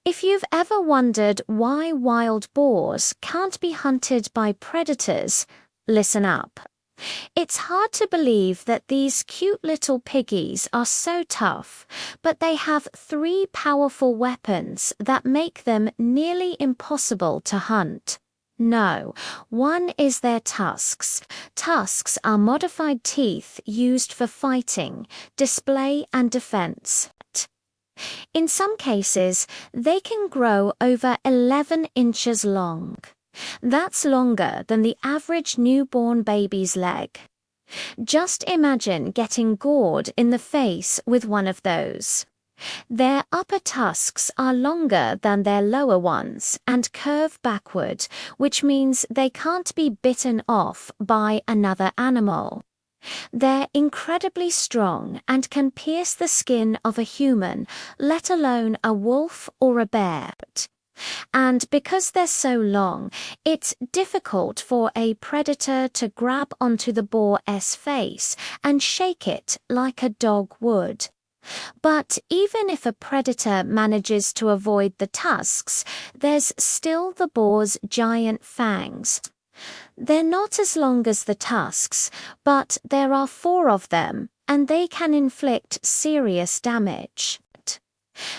If you've ever wondered why wild boars can't be hunted by predators, listen up. It's hard to believe that these cute little piggies are so tough, but they have three powerful weapons that make them nearly impossible to hunt. No, one is their tusks. Tusks are modified teeth used for fighting, display, and defense. In some cases, they can grow over 11 inches long. That's longer than the average newborn baby's leg. Just imagine getting gored in the face with one of those. Their upper tusks are longer than their lower ones and curve backward, which means they can't be bitten off by another animal. They're incredibly strong and can pierce the skin of a human, let alone a wolf or a bear. And because they're so long, it's difficult for a predator to grab onto the boar's face and shake it like a dog would. But even if a predator manages to avoid the tusks, there's still the boar's giant fangs. They're not as long as the tusks, but there are 4 of them, and they can inflict serious damage.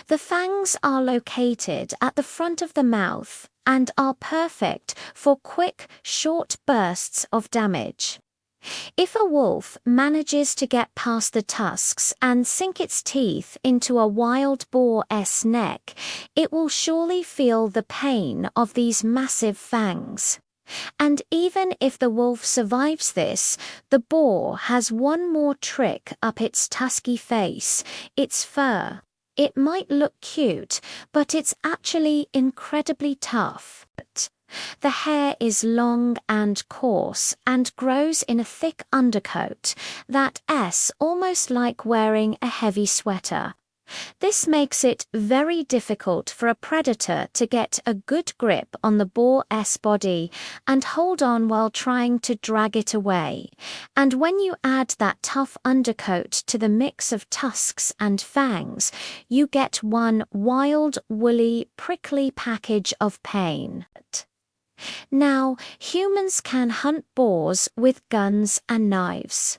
The fangs are located at the front of the mouth and are perfect for quick, short bursts of damage. If a wolf manages to get past the tusks and sink its teeth into a wild boar's neck, it will surely feel the pain of these massive fangs. And even if the wolf survives this, the boar has one more trick up its tusky face, its fur. It might look cute, but it's actually incredibly tough. The hair is long and coarse and grows in a thick undercoat that's almost like wearing a heavy sweater. This makes it very difficult for a predator to get a good grip on the boar's body and hold on while trying to drag it away. And when you add that tough undercoat to the mix of tusks and fangs, you get one wild, woolly, prickly package of pain. Now, humans can hunt boars with guns and knives.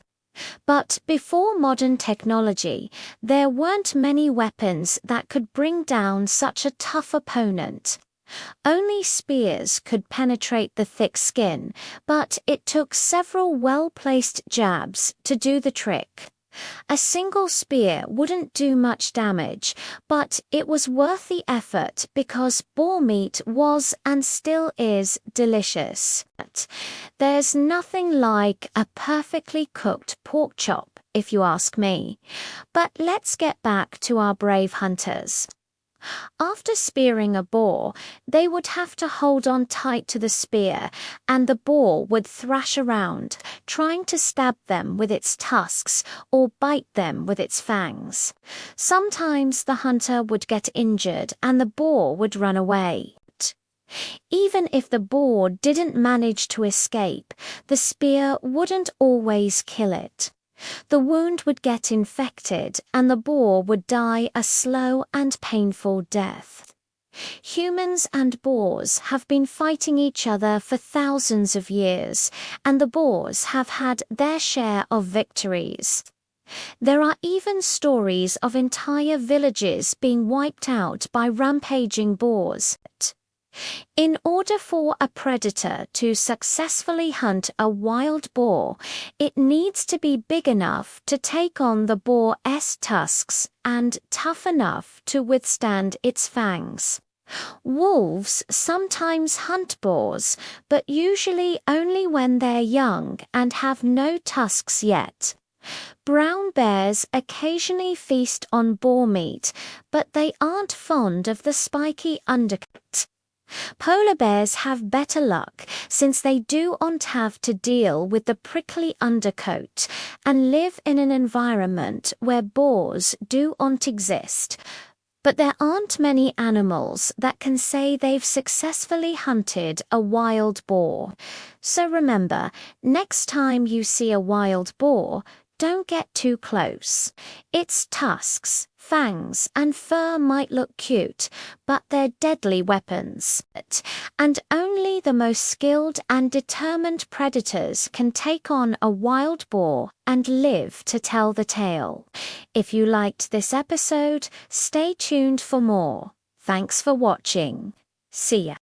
But before modern technology, there weren't many weapons that could bring down such a tough opponent. Only spears could penetrate the thick skin, but it took several well-placed jabs to do the trick. A single spear wouldn't do much damage, but it was worth the effort because boar meat was and still is delicious. There's nothing like a perfectly cooked pork chop, if you ask me. But let's get back to our brave hunters. After spearing a boar, they would have to hold on tight to the spear, and the boar would thrash around, trying to stab them with its tusks or bite them with its fangs. Sometimes the hunter would get injured and the boar would run away. Even if the boar didn't manage to escape, the spear wouldn't always kill it. The wound would get infected and the boar would die a slow and painful death. Humans and boars have been fighting each other for thousands of years, and the boars have had their share of victories. There are even stories of entire villages being wiped out by rampaging boars. In order for a predator to successfully hunt a wild boar, it needs to be big enough to take on the boar's tusks and tough enough to withstand its fangs. Wolves sometimes hunt boars, but usually only when they're young and have no tusks yet. Brown bears occasionally feast on boar meat, but they aren't fond of the spiky undercut. Polar bears have better luck since they don't have to deal with the prickly undercoat and live in an environment where boars don't exist. But there aren't many animals that can say they've successfully hunted a wild boar. So remember, next time you see a wild boar, don't get too close. Its tusks, Fangs and fur might look cute, but they're deadly weapons. And only the most skilled and determined predators can take on a wild boar and live to tell the tale. If you liked this episode, stay tuned for more. Thanks for watching. See ya.